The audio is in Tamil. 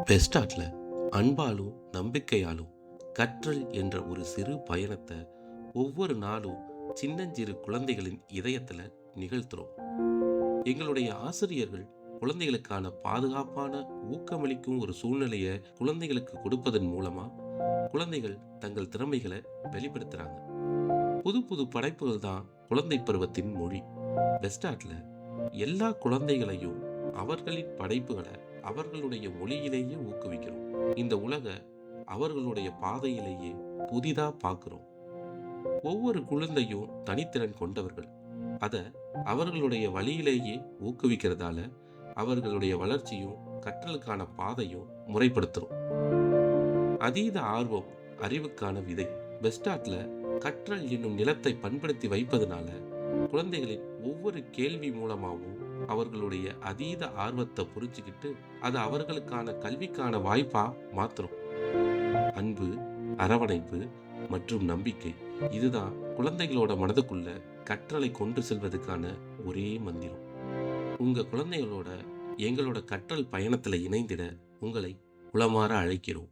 பெஸ்டாட்ல அன்பாலும் நம்பிக்கையாலும் கற்றல் என்ற ஒரு சிறு பயணத்தை ஒவ்வொரு நாளும் சின்னஞ்சிறு குழந்தைகளின் இதயத்துல நிகழ்த்துறோம். எங்களுடைய ஆசிரியர்கள் குழந்தைகளுக்கான பாதுகாப்பான ஊக்கமளிக்கும் ஒரு சூழ்நிலையை குழந்தைகளுக்கு கொடுப்பதன் மூலமா குழந்தைகள் தங்கள் திறமைகளை வெளிப்படுத்துறாங்க. புது புது படைப்புகள் தான் குழந்தை பருவத்தின் மொழி. பெஸ்டாட்ல எல்லா குழந்தைகளையும் அவர்களின் படைப்புகளை அவர்களுடைய மொழியிலேயே ஊக்குவிக்கிறோம். இந்த உலக அவர்களுடைய பாதையிலேயே புதிதா பார்க்கிறோம். ஒவ்வொரு குழந்தையும் தனித்திறன் கொண்டவர்கள். அதை அவர்களுடைய வழியிலேயே ஊக்குவிக்கிறதால அவர்களுடைய வளர்ச்சியும் கற்றலுக்கான பாதையும் முறைப்படுத்துறோம். அதீத ஆர்வம் அறிவுக்கான விதை. பெஸ்டாட்ல கற்றல் என்னும் நிலத்தை பண்படுத்தி வைப்பதனால குழந்தைகளின் ஒவ்வொரு கேள்வி மூலமாகவும் அவர்களுடைய அதீத ஆர்வத்தை புரிஞ்சுக்கிட்டு அதை அவர்களுக்கான கல்விக்கான வாய்ப்பா மாத்துறோம். அன்பு, அரவணைப்பு மற்றும் நம்பிக்கை, இதுதான் குழந்தைகளோட மனதுக்குள்ள கற்றலை கொண்டு செல்வதற்கான ஒரே மந்திரம். உங்க குழந்தைகளோட எங்களோட கற்றல் பயணத்துல இணைந்திட உங்களை உளமாற அழைக்கிறோம்.